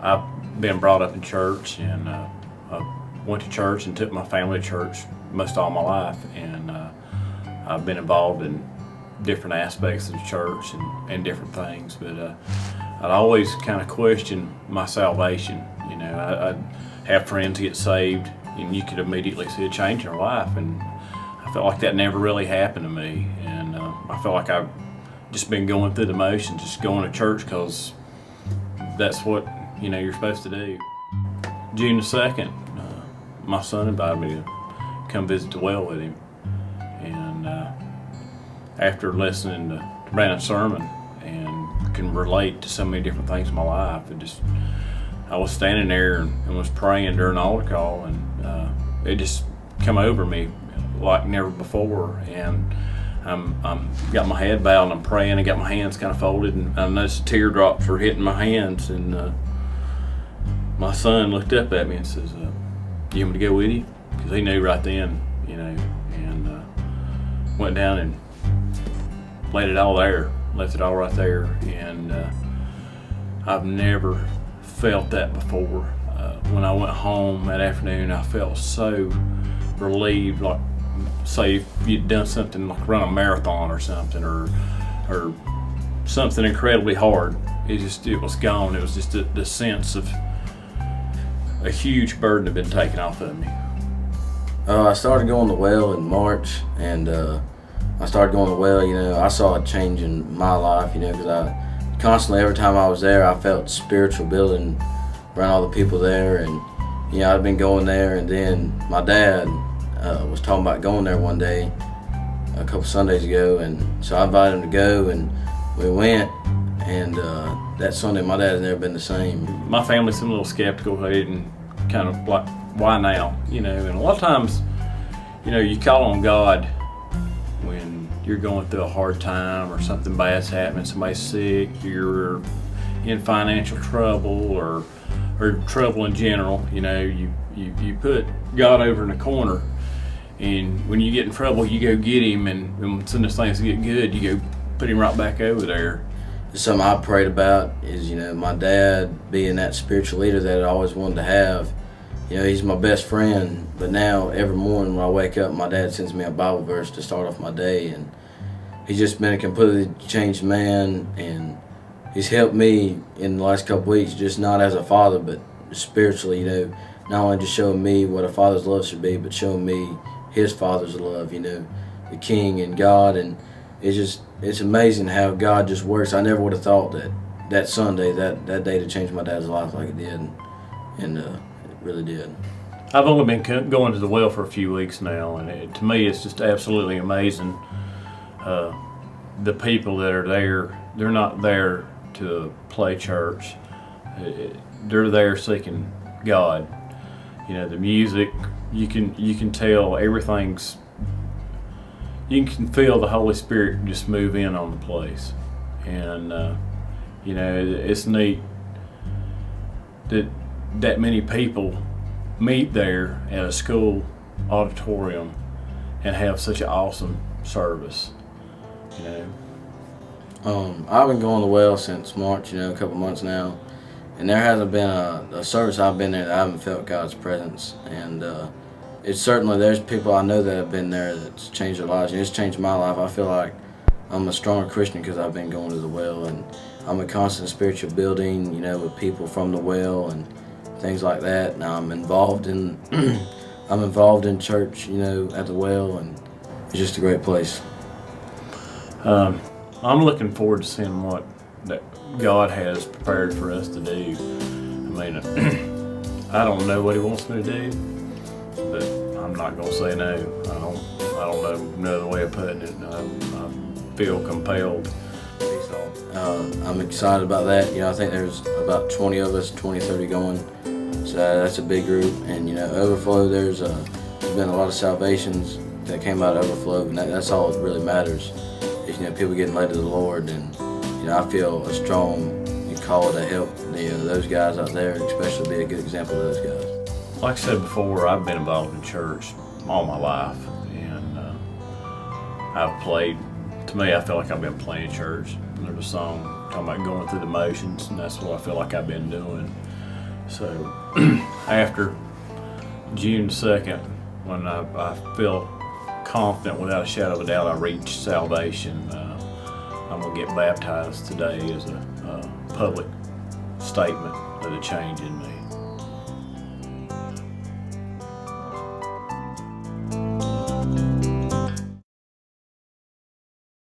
I've been brought up in church, and I went to church and took my family to church most all my life, and I've been involved in different aspects of the church and different things, but I'd always kind of question my salvation. You know, I'd have friends get saved, and you could immediately see a change in their life, and I felt like that never really happened to me, and I felt like I've just been going through the motions, just going to church because that's what, you know, you're supposed to do. June the 2nd, my son invited me to come visit the well with him, and after listening to Brandon's sermon and can relate to so many different things in my life, I was standing there and was praying during the altar call, and it just come over me like never before, and I'm got my head bowed and I'm praying. I got my hands kind of folded, and I noticed the teardrops were hitting my hands, and my son looked up at me and says, "You want me to go with you?" Because he knew right then, you know, and went down and laid it all there, left it all right there, and I've never felt that before. When I went home that afternoon, I felt so relieved, like say if you'd done something like run a marathon or something, or something incredibly hard. It was gone. It was just the sense of a huge burden had been taken off of me. I started going to well in March, and I started going to well. You know, I saw a change in my life. You know, because I constantly, every time I was there, I felt spiritual building around all the people there, and you know, I'd been going there, and then my dad was talking about going there one day, a couple Sundays ago, and so I invited him to go, and we went, and that Sunday my dad had never been the same. My family's a little skeptical. They didn't kind of like, why now? You know, and a lot of times, you know, you call on God when you're going through a hard time or something bad's happening, somebody's sick, you're in financial trouble or trouble in general. You know, you put God over in the corner, and when you get in trouble, you go get him, and when some of those things get good, you go put him right back over there. Something I prayed about is, you know, my dad being that spiritual leader that I always wanted to have. You know, he's my best friend, but now every morning when I wake up, my dad sends me a Bible verse to start off my day, and he's just been a completely changed man, and he's helped me in the last couple weeks, just not as a father, but spiritually, you know, not only just showing me what a father's love should be, but showing me his father's love, you know, the King and God. And it's amazing how God just works. I never would have thought that Sunday, that day, to change my dad's life like it did, and it really did. I've only been going to the well for a few weeks now, and to me it's just absolutely amazing. The people that are there, they're not there to play church. They're there seeking God. You know, the music, you can tell everything's, you can feel the Holy Spirit just move in on the place. And you know, it's neat that many people meet there at a school auditorium and have such an awesome service, you know. I've been going to well since March, you know, a couple months now, and there hasn't been a service I've been there that I haven't felt God's presence. And it's certainly, there's people I know that have been there that's changed their lives, and it's changed my life. I feel like I'm a stronger Christian because I've been going to the well, and I'm a constant spiritual building, you know, with people from the well and things like that. Now I'm involved in church, you know, at the well, and it's just a great place. I'm looking forward to seeing what that God has prepared for us to do. I mean, I don't know what He wants me to do, but I'm not going to say no. I don't know no other way of putting it. I feel compelled. I'm excited about that. You know, I think there's about 20 of us, 20, 30 going. So that's a big group. And, you know, Overflow, there's been a lot of salvations that came out of Overflow, and that's all that really matters. Is, you know, people getting led to the Lord, and you know, I feel a strong call to help those guys out there, especially be a good example of those guys. Like I said before, I've been involved in church all my life, and I've played. To me, I feel like I've been playing church. There's a song talking about going through the motions, and that's what I feel like I've been doing. So after June 2nd, when I feel confident without a shadow of a doubt I reached salvation, I'm going to get baptized today as a public statement of the change in me.